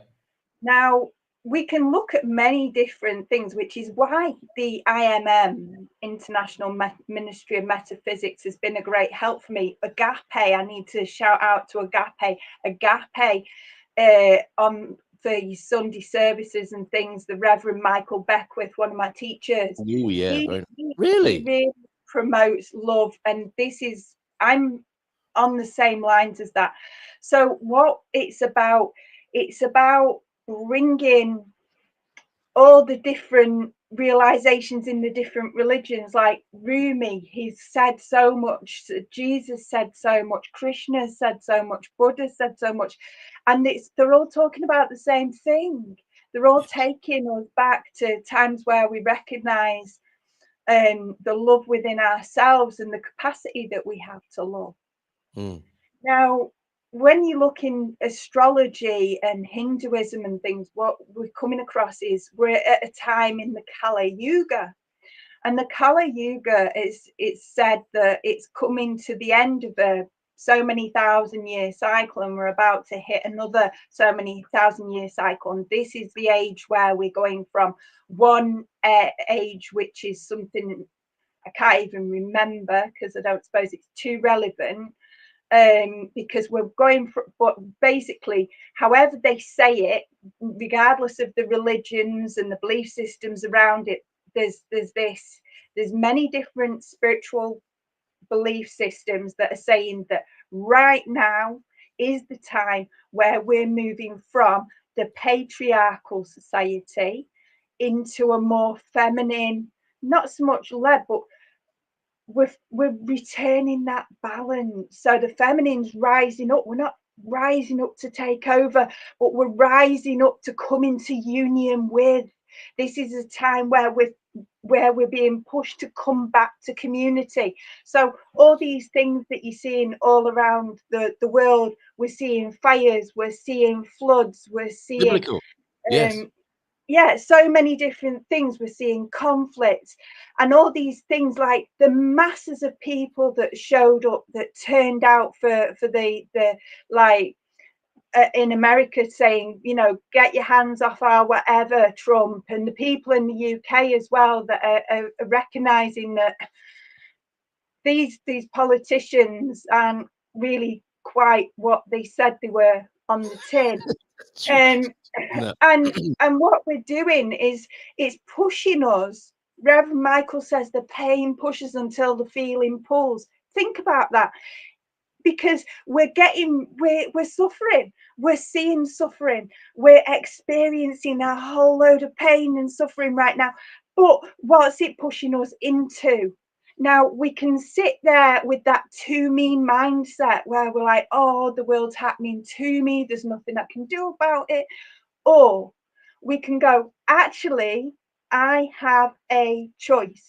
Now, we can look at many different things, which is why the IMM, International Ministry of Metaphysics, has been a great help for me. Agape, I need to shout out to Agape. Agape on the Sunday services and things, the Reverend Michael Beckwith, one of my teachers. Oh, yeah. He really promotes love. And I'm on the same lines as that. So what it's about bringing all the different realizations in the different religions. Like Rumi, he's said so much, Jesus said so much, Krishna said so much, Buddha said so much, and they're all talking about the same thing. They're all taking us back to times where we recognize the love within ourselves and the capacity that we have to love. Now, when you look in astrology and Hinduism and things, what we're coming across is we're at a time in the Kali Yuga. And the Kali Yuga it's said that it's coming to the end of a so many 1,000-year cycle, and we're about to hit another so many 1,000-year cycle. And this is the age where we're going from one age, which is something I can't even remember because I don't suppose it's too relevant. Because we're going for, but basically, however they say it, regardless of the religions and the belief systems around it, there's many different spiritual belief systems that are saying that right now is the time where we're moving from the patriarchal society into a more feminine, not so much led, but we're returning that balance. So the feminine's rising up. We're not rising up to take over, but we're rising up to come into union with. This is a time where we're being pushed to come back to community. So all these things that you're seeing all around the world, we're seeing fires, we're seeing floods, we're seeing biblical. Yes. Yeah, so many different things. We're seeing conflicts and all these things, like the masses of people that showed up, that turned out for the like in America saying, you know, get your hands off our whatever, Trump, and the people in the UK as well that are recognizing that these politicians aren't really quite what they said they were on the tin. No. And what we're doing is it's pushing us. Reverend Michael says the pain pushes until the feeling pulls. Think about that, because we're suffering, we're seeing suffering, we're experiencing a whole load of pain and suffering right now. But what's it pushing us into? Now, we can sit there with that to me mindset where we're like, oh, the world's happening to me, there's nothing I can do about it. Or we can go, actually, I have a choice.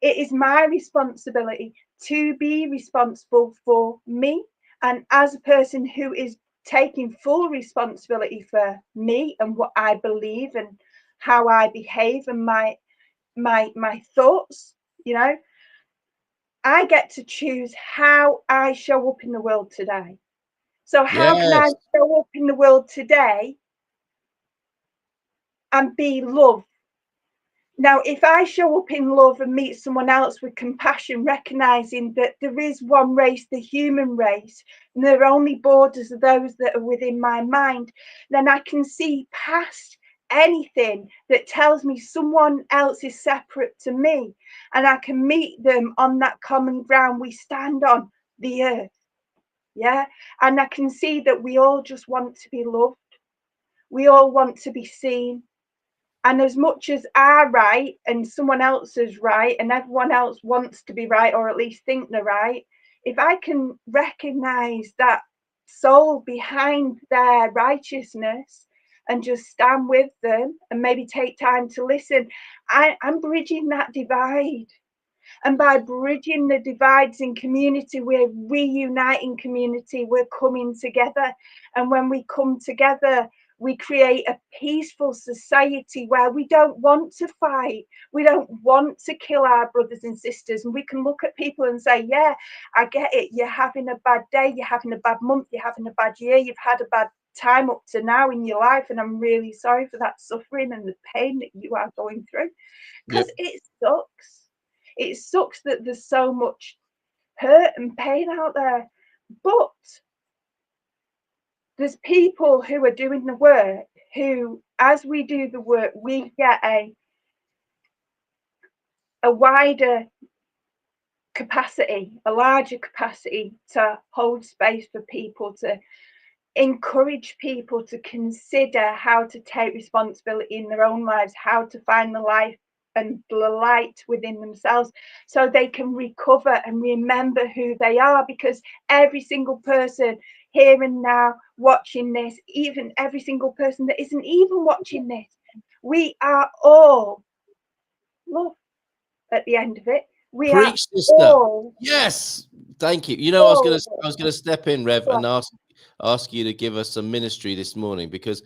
It is my responsibility to be responsible for me. And as a person who is taking full responsibility for me and what I believe and how I behave and my thoughts, you know, I get to choose how I show up in the world today. So how can I show up in the world today and be love? Now, if I show up in love and meet someone else with compassion, recognizing that there is one race, the human race, and there are only borders of those that are within my mind, then I can see past anything that tells me someone else is separate to me, and I can meet them on that common ground we stand on, the earth. Yeah. And I can see that we all just want to be loved. We all want to be seen. And as much as our right and someone else's right and everyone else wants to be right, or at least think they're right, if I can recognize that soul behind their righteousness and just stand with them and maybe take time to listen, I'm bridging that divide. And by bridging the divides in community, we're reuniting community, we're coming together. And when we come together, we create a peaceful society where we don't want to fight. We don't want to kill our brothers and sisters. And we can look at people and say, yeah, I get it. You're having a bad day. You're having a bad month. You're having a bad year. You've had a bad time up to now in your life. And I'm really sorry for that suffering and the pain that you are going through, because it sucks. It sucks that there's so much hurt and pain out there. But there's people who are doing the work who, as we do the work, we get a wider capacity, a larger capacity to hold space for people, to encourage people to consider how to take responsibility in their own lives, how to find the life and the light within themselves so they can recover and remember who they are. Because every single person here and now watching this, even every single person that isn't even watching this, we are all love at the end of it. We Preach, are sister. all. Yes, thank you. You know, I was gonna step in, Rev, and ask you to give us some ministry this morning, because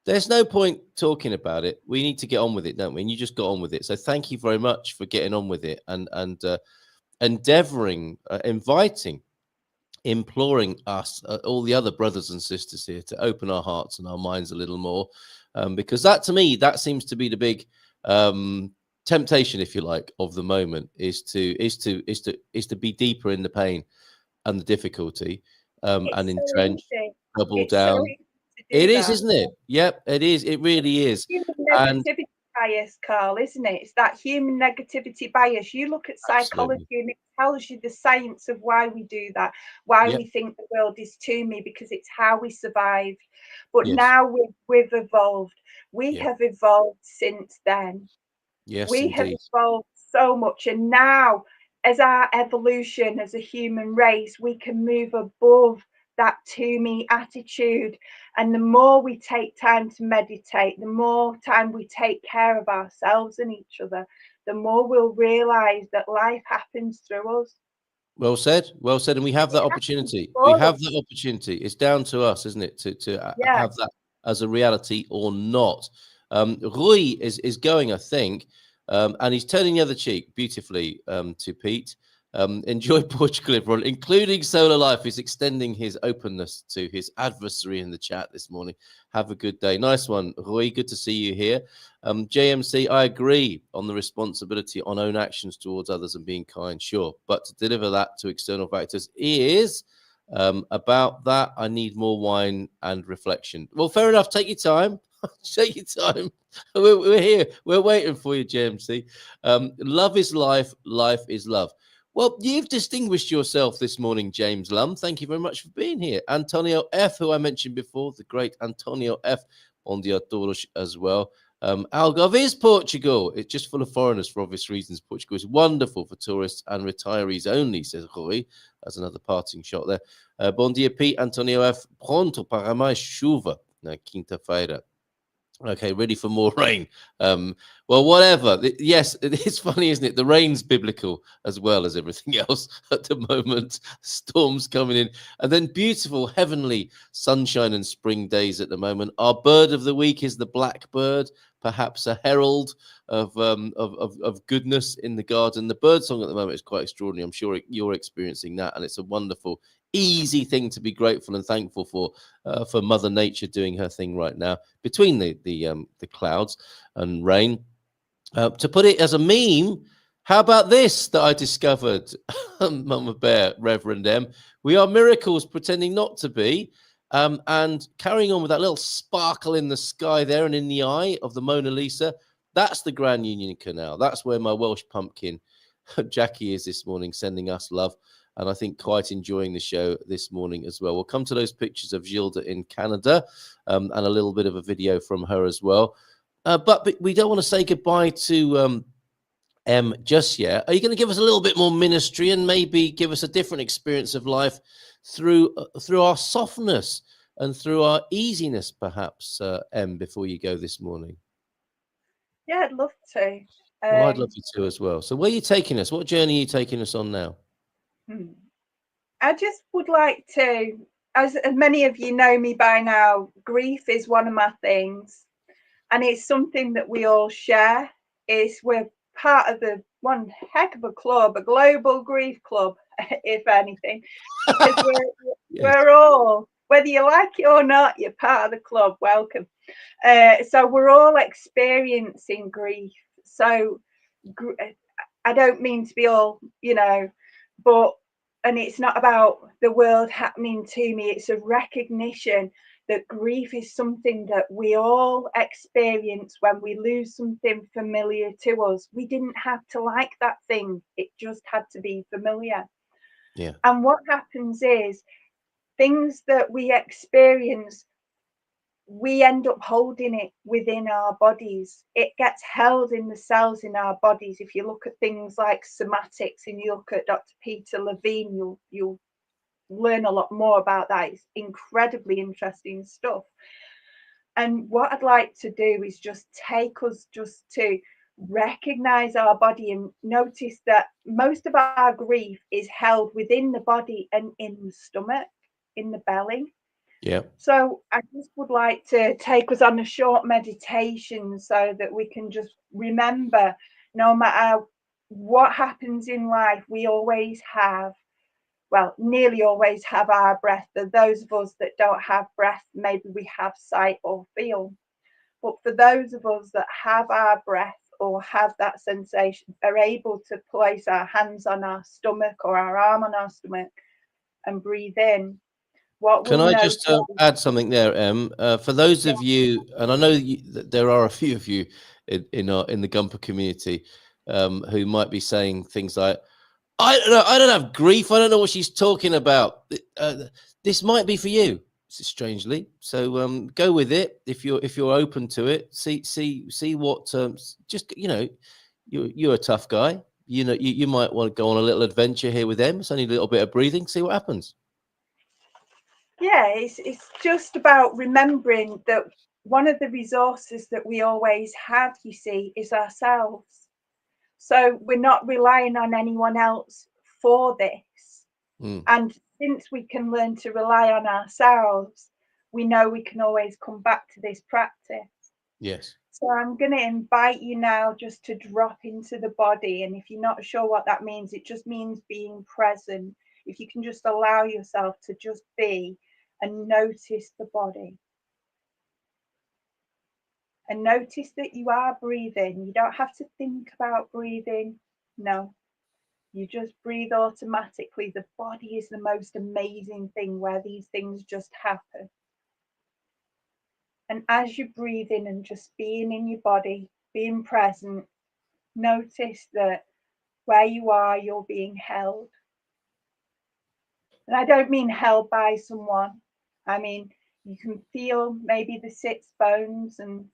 there's no point talking about it. We need to get on with it, don't we? And you just got on with it. So thank you very much for getting on with it and endeavoring, inviting, imploring us, all the other brothers and sisters here, to open our hearts and our minds a little more, because that, to me, that seems to be the big temptation, if you like, of the moment, is to be deeper in the pain and the difficulty, and entrench, double down. It is, isn't it? Yep, it is. It really is. Human And negativity bias, Carl, isn't it? It's that human negativity bias. You look at psychology and it tells you the science of why we do that, why we think the world is to me, because it's how we survived. But now we've evolved. We have evolved since then. Yes, we indeed. have evolved so much, and now as our evolution as a human race, we can move above that to me attitude. And the more we take time to meditate, the more time we take care of ourselves and each other, the more we'll realize that life happens through us. Well said, well said. And we have that opportunity. We have that opportunity. It's down to us, isn't it, to have that as a reality or not. Rui is going, I think, and he's turning the other cheek beautifully to Pete. Enjoy Portugal, everyone, including Solar Life. He's extending his openness to his adversary in the chat this morning. Have a good day. Nice one, Rui. Good to see you here. JMC, I agree on the responsibility on own actions towards others and being kind, sure. But to deliver that to external factors is about that. I need more wine and reflection. Well, fair enough. Take your time. Take your time. We're here. We're waiting for you, JMC. Love is life. Life is love. Well, you've distinguished yourself this morning, James Lum. Thank you very much for being here. Antonio F., who I mentioned before, the great Antonio F. Bom dia todos as well. Algarve is Portugal. It's just full of foreigners for obvious reasons. Portugal is wonderful for tourists and retirees only, says Rui. That's another parting shot there. Bom dia, Pete. Antonio F. Pronto para mais chuva na quinta-feira. Okay, ready for more rain. Well, whatever. Yes, it's funny, isn't it? The rain's biblical as well as everything else at the moment. Storms coming in, and then beautiful, heavenly sunshine and spring days at the moment. Our bird of the week is the blackbird, perhaps a herald of goodness in the garden. The bird song at the moment is quite extraordinary. I'm sure you're experiencing that, and it's a wonderful, easy thing to be grateful and thankful for Mother Nature doing her thing right now between the clouds and rain. To put it as a meme, how about this that I discovered, Mama Bear, Reverend M? We are miracles pretending not to be. And carrying on with that little sparkle in the sky there and in the eye of the Mona Lisa, that's the Grand Union Canal. That's where my Welsh pumpkin, Jackie, is this morning, sending us love. and I think quite enjoying the show this morning as well. We'll come to those pictures of Gilda in Canada, and a little bit of a video from her as well. But we don't want to say goodbye to just yet. Are you going to give us a little bit more ministry and maybe give us a different experience of life through our softness and through our easiness, perhaps, before you go this morning? Yeah, I'd love to. Well, I'd love you to as well. So where are you taking us? What journey are you taking us on now? I just would like to, as many of you know me by now, grief is one of my things, and it's something that we all share. We're part of the one heck of a club, a global grief club, if anything, because we're all, whether you like it or not, you're part of the club. Welcome. So we're all experiencing grief. So I don't mean to be all, but, and it's not about the world happening to me. It's a recognition that grief is something that we all experience when we lose something familiar to us. We didn't have to like that thing. It just had to be familiar. Yeah. And what happens is things that we experience, we end up holding it within our bodies. It gets held in the cells in our bodies. If you look at things like somatics and you look at Dr. Peter Levine, you'll learn a lot more about that. It's incredibly interesting stuff. And what I'd like to do is just take us just to recognize our body and notice that most of our grief is held within the body and in the stomach, in the belly. Yeah. So I just would like to take us on a short meditation so that we can just remember, no matter what happens in life, we always have, well, nearly always have our breath. For those of us that don't have breath, maybe we have sight or feel. But for those of us that have our breath or have that sensation, are able to place our hands on our stomach or our arm on our stomach and breathe in. Can I just add something there, Em? For those of you, and I know that there are a few of you in the Gumper community who might be saying things like, I don't have grief. I don't know what she's talking about. This might be for you, strangely. So go with it if you're open to it. See what. Just you're a tough guy. You might want to go on a little adventure here with them. It's only a little bit of breathing. See what happens. Yeah, it's just about remembering that one of the resources that we always have, you see, is ourselves. So we're not relying on anyone else for this. And since we can learn to rely on ourselves, we know we can always come back to this practice. Yes. So I'm going to invite you now just to drop into the body. And if you're not sure what that means, it just means being present. If you can just allow yourself to just be and notice the body. And notice that you are breathing. You don't have to think about breathing. No, you just breathe automatically. The body is the most amazing thing where these things just happen. And as you breathe in and just being in your body, being present, notice that where you are, you're being held. And I don't mean held by someone. I mean, you can feel maybe the sits bones and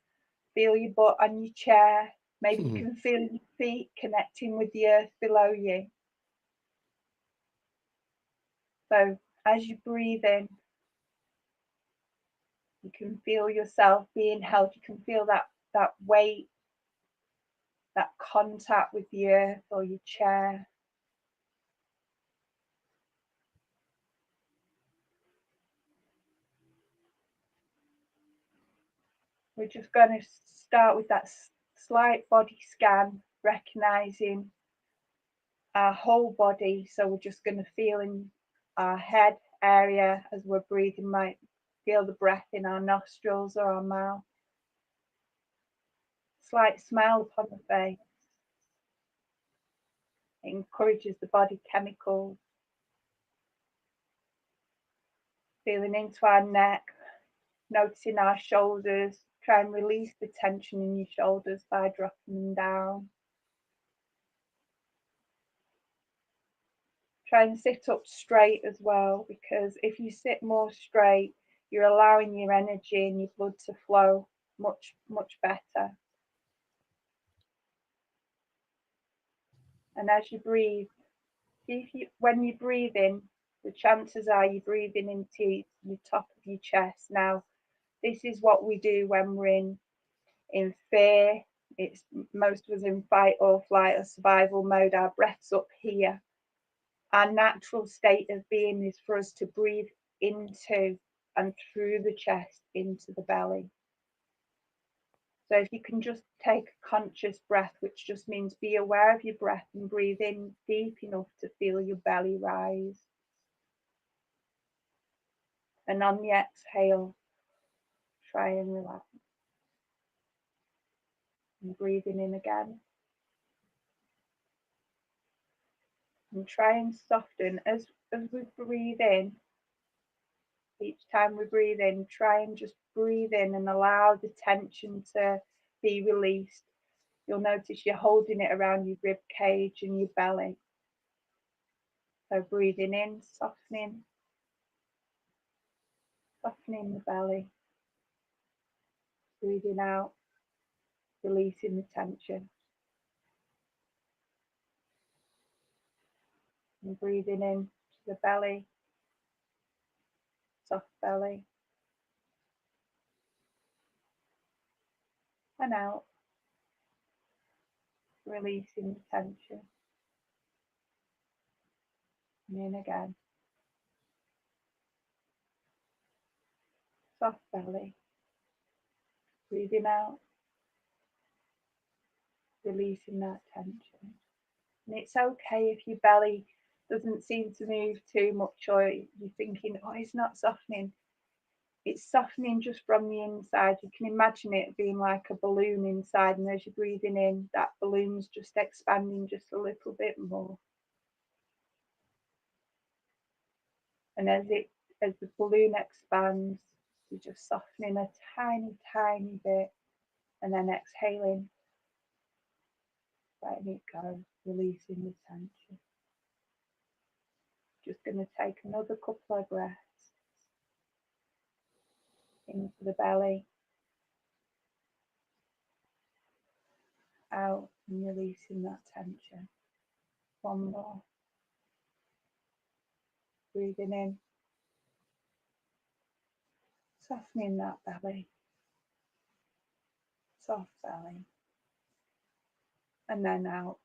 feel your butt on your chair. Maybe you can feel your feet connecting with the earth below you. So as you breathe in, you can feel yourself being held. You can feel that weight, that contact with the earth or your chair. We're just going to start with that slight body scan, recognizing our whole body. So we're just going to feel in our head area as we're breathing, might feel the breath in our nostrils or our mouth. Slight smile upon the face. It encourages the body chemicals. Feeling into our neck, noticing our shoulders. Try and release the tension in your shoulders by dropping them down. try and sit up straight as well, because if you sit more straight, you're allowing your energy and your blood to flow much better. And as you breathe, when you breathe in, the chances are you're breathing into the top of your chest. Now, this is what we do when we're in fear. It's most of us in fight or flight or survival mode. Our breath's up here. Our natural state of being is for us to breathe into and through the chest into the belly. So if you can just take a conscious breath, which just means be aware of your breath and breathe in deep enough to feel your belly rise. And on the exhale, try and relax. And breathing in again. And try and soften as we breathe in. Each time we breathe in, try and just breathe in and allow the tension to be released. You'll notice you're holding it around your rib cage and your belly. So breathing in, softening the belly. Breathing out, releasing the tension. And breathing in to the belly, soft belly. And out, releasing the tension. And in again. Soft belly. Breathing out, releasing that tension. And it's okay if your belly doesn't seem to move too much, or you're thinking, oh, it's not softening. It's softening just from the inside. You can imagine it being like a balloon inside, and as you're breathing in, that balloon's just expanding just a little bit more. And as the balloon expands, you're just softening a tiny bit, and then exhaling, letting it go, releasing the tension. Just going to take another couple of breaths into the belly, out, and releasing that tension. One more. Breathing in, softening that belly, soft belly, and then out,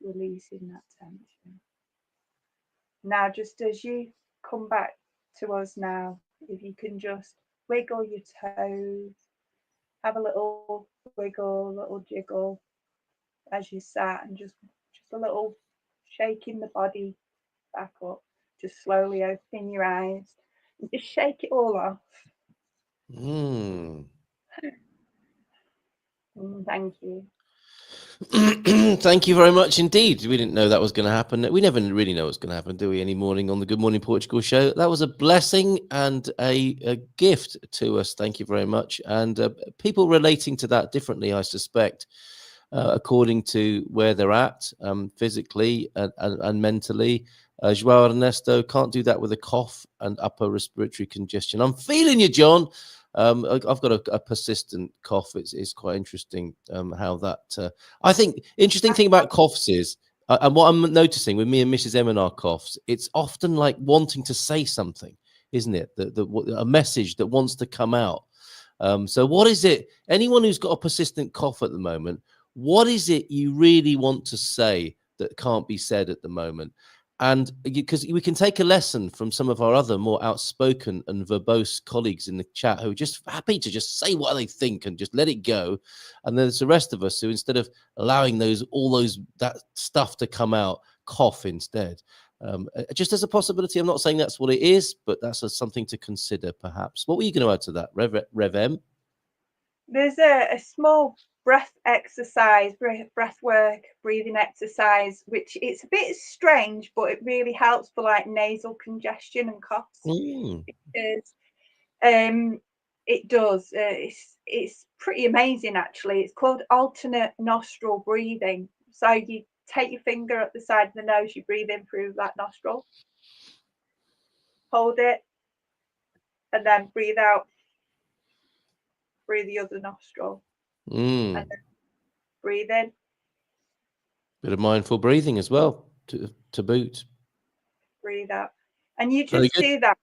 releasing that tension. Now, just as you come back to us now, if you can just wiggle your toes, have a little wiggle, a little jiggle as you sat, and just a little shaking the body back up, just slowly opening your eyes and just shake it all off. Thank you. Thank you very much indeed. We didn't know that was going to happen. We never really know what's going to happen, do we? Any morning on the Good Morning Portugal show. That was a blessing and a gift to us. Thank you very much. And people relating to that differently, I suspect, according to where they're at physically and mentally. Joao Ernesto can't do that with a cough and upper respiratory congestion. I'm feeling you, John. I've got a persistent cough. It's quite interesting how that. I think interesting thing about coughs is, and what I'm noticing with me and Mrs. M and our coughs, it's often like wanting to say something, isn't it? A message that wants to come out. So what is it? Anyone who's got a persistent cough at the moment, what is it you really want to say that can't be said at the moment? And because we can take a lesson from some of our other more outspoken and verbose colleagues in the chat who are just happy to just say what they think and just let it go. And there's the rest of us who, instead of allowing that stuff to come out, cough instead. Just as a possibility. I'm not saying that's what it is, but that's something to consider perhaps. What were you going to add to that, Rev M? There's a small breath exercise, breath work, breathing exercise, which it's a bit strange, but it really helps for like nasal congestion and coughs. Because it does. It's pretty amazing actually. It's called alternate nostril breathing. So you take your finger at the side of the nose, you breathe in through that nostril, hold it, and then breathe out through the other nostril, and then breathe in. Bit of mindful breathing as well to boot. Breathe out, and you just do that.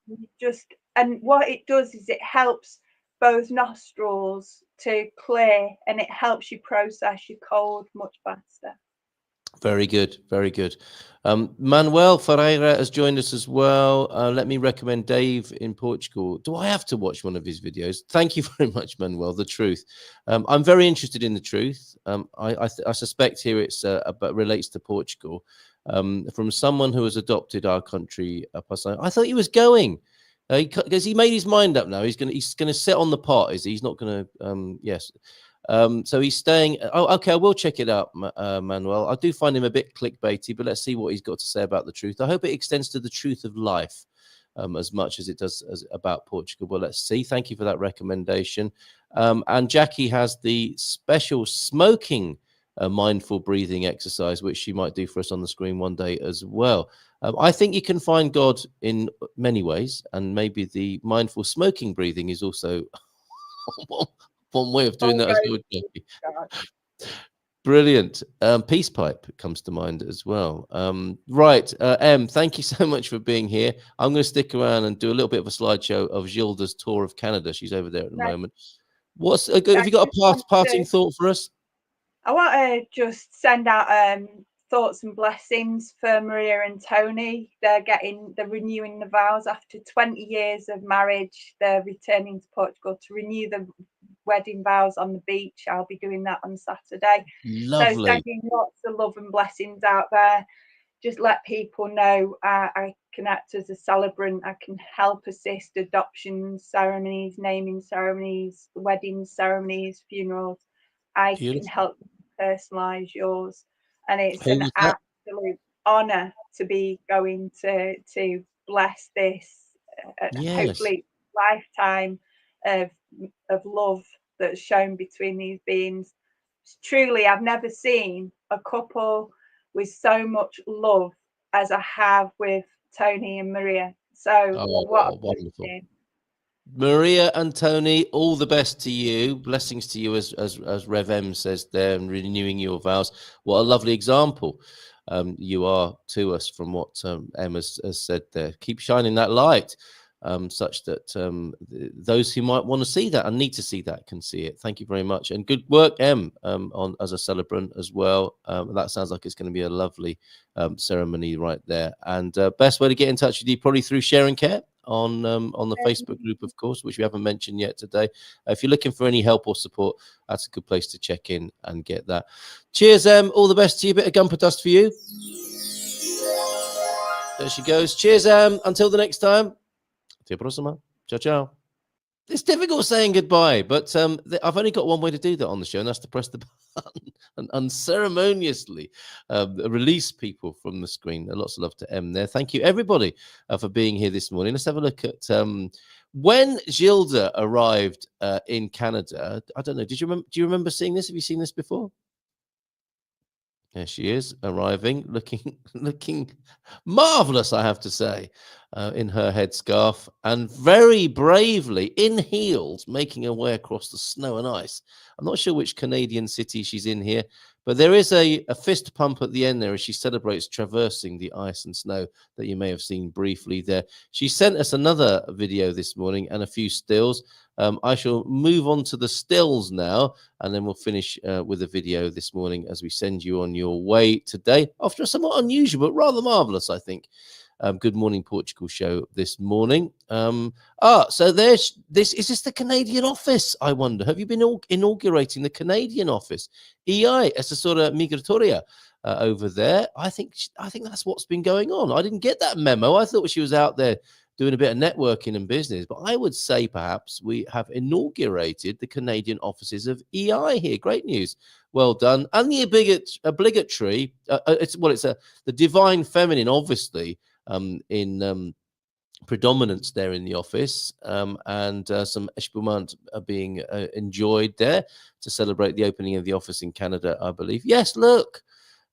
And what it does is it helps both nostrils to clear, and it helps you process your cold much faster. Very good, very good. Manuel Ferreira has joined us as well. Let me recommend Dave in Portugal. Do I have to watch one of his videos? Thank you very much, Manuel. The truth. I'm very interested in the truth. I suspect here it's but relates to Portugal. From someone who has adopted our country. I thought he was going. Because he made his mind up now. He's gonna sit on the pot. Is he? He's not gonna. Yes. So he's staying. Oh, okay. I will check it out, Manuel. I do find him a bit clickbaity, but let's see what he's got to say about the truth. I hope it extends to the truth of life as much as it does about Portugal. But let's see. Thank you for that recommendation. And Jackie has the special smoking mindful breathing exercise, which she might do for us on the screen one day as well. I think you can find God in many ways, and maybe the mindful smoking breathing is also one way of doing that as well. Brilliant. Peace pipe comes to mind as well. Right, Em, thank you so much for being here. I'm going to stick around and do a little bit of a slideshow of Gilda's tour of Canada. She's over there at the moment. Have you got a parting thought for us? I want to just send out thoughts and blessings for Maria and Tony. They're renewing the vows after 20 years of marriage. They're returning to Portugal to renew the wedding vows on the beach. I'll be doing that on Saturday. Lovely. So sending lots of love and blessings out there. Just let people know I can act as a celebrant. I can help assist adoption ceremonies, naming ceremonies, wedding ceremonies, funerals. I can help personalize yours, and it's an absolute honor to be going to bless this hopefully lifetime of love that's shown between these beings. Truly, I've never seen a couple with so much love as I have with Tony and Maria. So what wonderful. Maria and Tony, all the best to you. Blessings to you, as Rev M says there, and renewing your vows. What a lovely example you are to us from what Em has said there. Keep shining that light, such that those who might want to see that and need to see that can see it. Thank you very much, and good work, Em, on as a celebrant as well. That sounds like it's going to be a lovely ceremony right there. And best way to get in touch with you, probably through Share and Care on the Facebook group, of course, which we haven't mentioned yet today. If you're looking for any help or support, that's a good place to check in and get that. Cheers, Em. All the best to you. Bit of gumper dust for you. There she goes. Cheers, Em. Until the next time. Até a próxima. Ciao, ciao. It's difficult saying goodbye, but I've only got one way to do that on the show, and that's to press the button and unceremoniously release people from the screen. Lots of love to Em there. Thank you, everybody, for being here this morning. Let's have a look at when Gilda arrived in Canada. I don't know. Do you remember seeing this? Have you seen this before? There she is, arriving, looking marvelous, I have to say, in her headscarf, and very bravely in heels, making her way across the snow and ice. I'm not sure which Canadian city she's in here, but there is a fist pump at the end there as she celebrates traversing the ice and snow that you may have seen briefly there. She sent us another video this morning and a few stills. I shall move on to the stills now, and then we'll finish with a video this morning as we send you on your way today after a somewhat unusual but rather marvelous, I think, Good Morning Portugal show this morning. So there's this. Is this the Canadian office? I wonder. Have you been inaugurating the Canadian office? EI, Assessora Migratoria over there. I think that's what's been going on. I didn't get that memo. I thought she was out there doing a bit of networking and business, but I would say perhaps we have inaugurated the Canadian offices of EI here. Great news. Well done. And the obligatory, it's the divine feminine, obviously, in predominance there in the office, and some espumant are being enjoyed there to celebrate the opening of the office in Canada, I believe. Yes, look.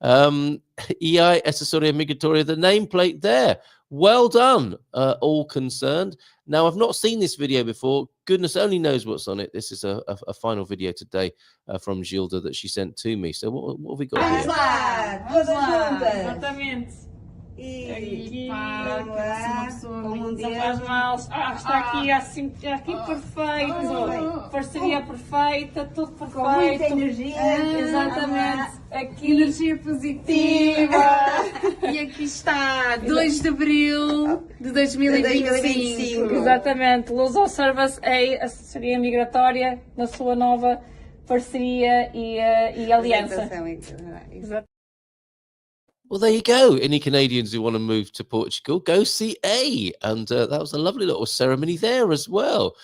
EI Accessoria Migratoria, the nameplate there. Well done, all concerned. Now, I've not seen this video before. Goodness only knows what's on it. This is a final video today from Gilda that she sent to me. So what have we got here? Exatamente. Aqui, parece uma pessoa muito faz mal. Está aqui assim, aqui perfeito. Parceria perfeita, tudo perfeito. Com muita energia. Exatamente. Aqui energia positiva. E aqui está 2 de abril de 2025. Exatamente. Luz ao Service A assessoria migratória na sua nova parceria e aliança. Exatamente. Well, there you go. Any Canadians who want to move to Portugal, go see A. And that was a lovely little ceremony there as well.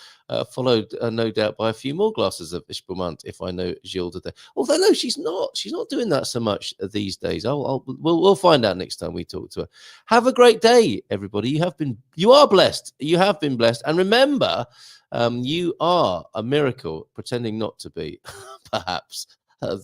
Followed, no doubt, by a few more glasses of Espumante, if I know Gilda there. Although, no, she's not. She's not doing that so much these days. We'll find out next time we talk to her. Have a great day, everybody. You are blessed. You have been blessed. And remember, you are a miracle, pretending not to be, perhaps.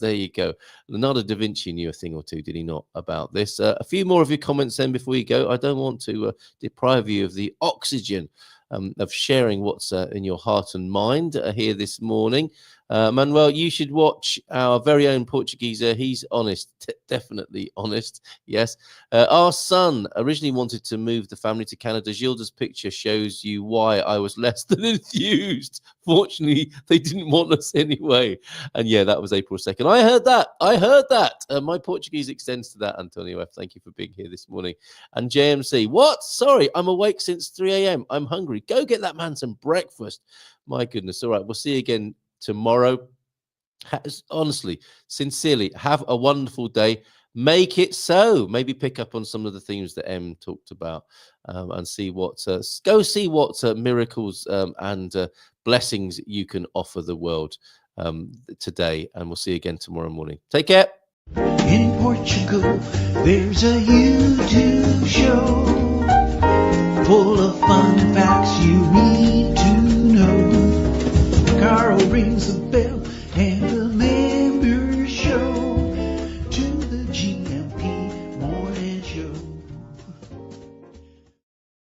There you go. Leonardo da Vinci knew a thing or two, did he not, about this? A few more of your comments then before you go. I don't want to deprive you of the oxygen of sharing what's in your heart and mind here this morning. Manuel, you should watch our very own Portuguese. He's honest, definitely honest. Yes. Our son originally wanted to move the family to Canada. Gilda's picture shows you why I was less than enthused. Fortunately, they didn't want us anyway. And yeah, that was April 2nd. I heard that. My Portuguese extends to that, Antonio F. Thank you for being here this morning. And JMC, what? Sorry, I'm awake since 3 a.m. I'm hungry. Go get that man some breakfast. My goodness. All right, we'll see you again tomorrow. Honestly, sincerely, have a wonderful day. Make it so. Maybe pick up on some of the themes that Em talked about, and see what miracles and blessings you can offer the world today. And we'll see you again tomorrow morning. Take care. In Portugal, there's a YouTube show